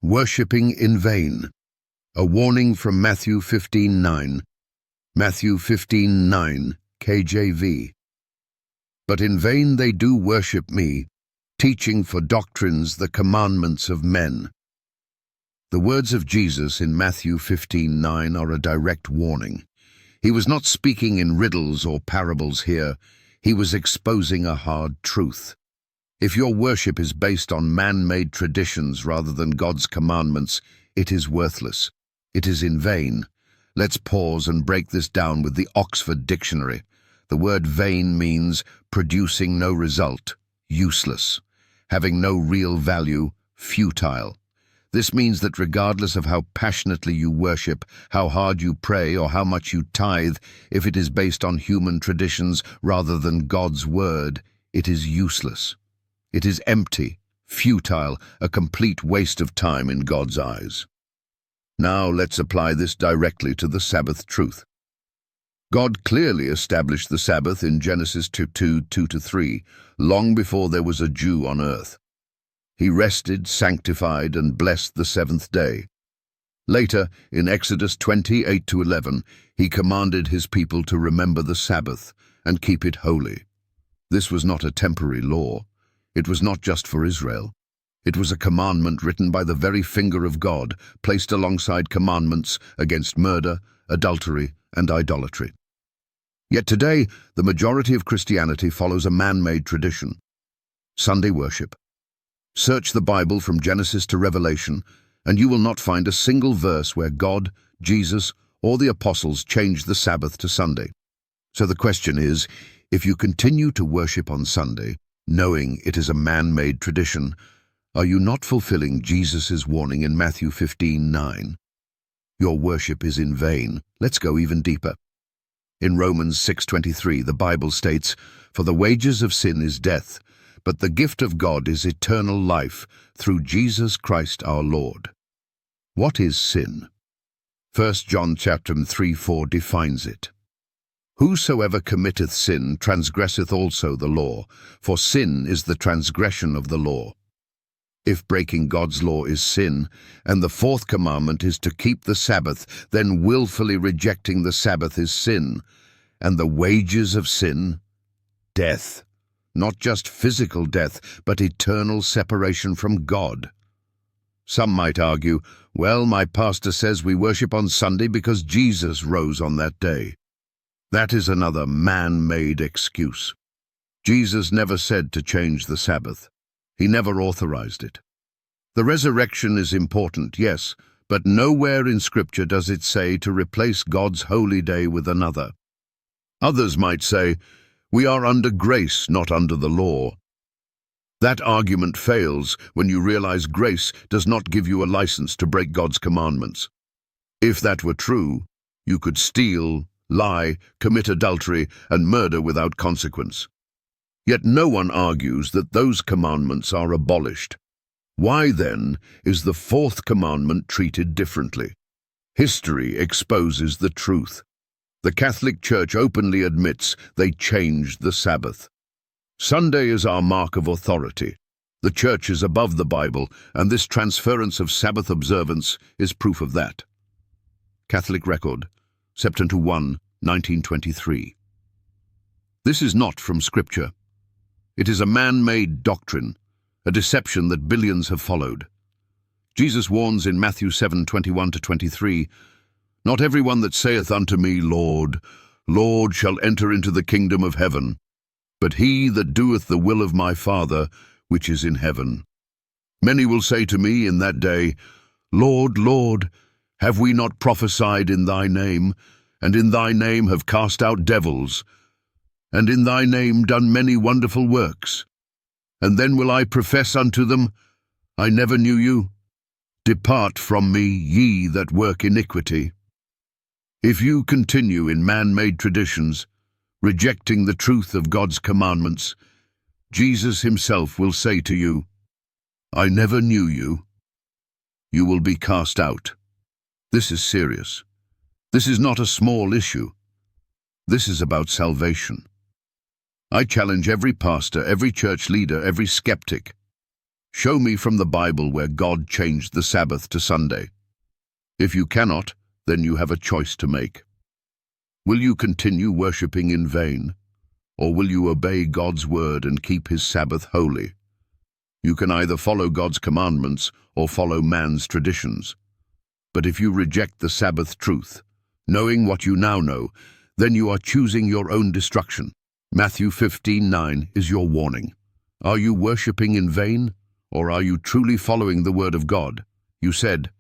Worshipping in vain. A warning from Matthew 15:9. Matthew 15:9, KJV. But in vain they do worship me, teaching for doctrines the commandments of men. The words of Jesus in Matthew 15:9 are a direct warning. He was not speaking in riddles or parables here. He was exposing a hard truth. If your worship is based on man-made traditions rather than God's commandments, it is worthless. It is in vain. Let's pause and break this down with the Oxford Dictionary. The word vain means producing no result, useless, having no real value, futile. This means that regardless of how passionately you worship, how hard you pray, or how much you tithe, if it is based on human traditions rather than God's word, it is useless. It is empty, futile, a complete waste of time in God's eyes. Now let's apply this directly to the Sabbath truth. God clearly established the Sabbath in Genesis 2:2-3, long before there was a Jew on earth. He rested, sanctified, and blessed the seventh day. Later, in Exodus 28-11, he commanded his people to remember the Sabbath and keep it holy. This was not a temporary law. It was not just for Israel. It was a commandment written by the very finger of God, placed alongside commandments against murder, adultery, and idolatry. Yet today, the majority of Christianity follows a man-made tradition: Sunday worship. Search the Bible from Genesis to Revelation, and you will not find a single verse where God, Jesus, or the apostles changed the Sabbath to Sunday. So the question is, if you continue to worship on Sunday, knowing it is a man-made tradition, are you not fulfilling Jesus' warning in Matthew 15:9? Your worship is in vain. Let's go even deeper. In Romans 6:23, the Bible states, "For the wages of sin is death, but the gift of God is eternal life through Jesus Christ our Lord." What is sin? 1 John 3:4 defines it. "Whosoever committeth sin transgresseth also the law, for sin is the transgression of the law." If breaking God's law is sin, and the fourth commandment is to keep the Sabbath, then willfully rejecting the Sabbath is sin, and the wages of sin, death. Not just physical death, but eternal separation from God. Some might argue, well, my pastor says we worship on Sunday because Jesus rose on that day. That is another man-made excuse. Jesus never said to change the Sabbath. He never authorized it. The resurrection is important, yes, but nowhere in Scripture does it say to replace God's holy day with another. Others might say, we are under grace, not under the law. That argument fails when you realize grace does not give you a license to break God's commandments. If that were true, you could steal, lie, commit adultery, and murder without consequence. Yet no one argues that those commandments are abolished. Why, then, is the fourth commandment treated differently? History exposes the truth. The Catholic Church openly admits they changed the Sabbath. Sunday is our mark of authority. The Church is above the Bible, and this transference of Sabbath observance is proof of that. Catholic Record, September 1, 1923. This is not from Scripture. It is a man-made doctrine, a deception that billions have followed. Jesus warns in Matthew 7:21-23, "Not everyone that saith unto me, Lord, Lord, shall enter into the kingdom of heaven, but he that doeth the will of my Father which is in heaven. Many will say to me in that day, Lord, Lord, have we not prophesied in thy name, and in thy name have cast out devils, and in thy name done many wonderful works? And then will I profess unto them, I never knew you. Depart from me, ye that work iniquity." If you continue in man-made traditions, rejecting the truth of God's commandments, Jesus himself will say to you, "I never knew you." You will be cast out. This is serious. This is not a small issue. This is about salvation. I challenge every pastor, every church leader, every skeptic. Show me from the Bible where God changed the Sabbath to Sunday. If you cannot, then you have a choice to make. Will you continue worshipping in vain, or will you obey God's word and keep his Sabbath holy? You can either follow God's commandments or follow man's traditions. But if you reject the Sabbath truth, knowing what you now know, then you are choosing your own destruction. Matthew 15:9 is your warning. Are you worshipping in vain, or are you truly following the word of God? You said,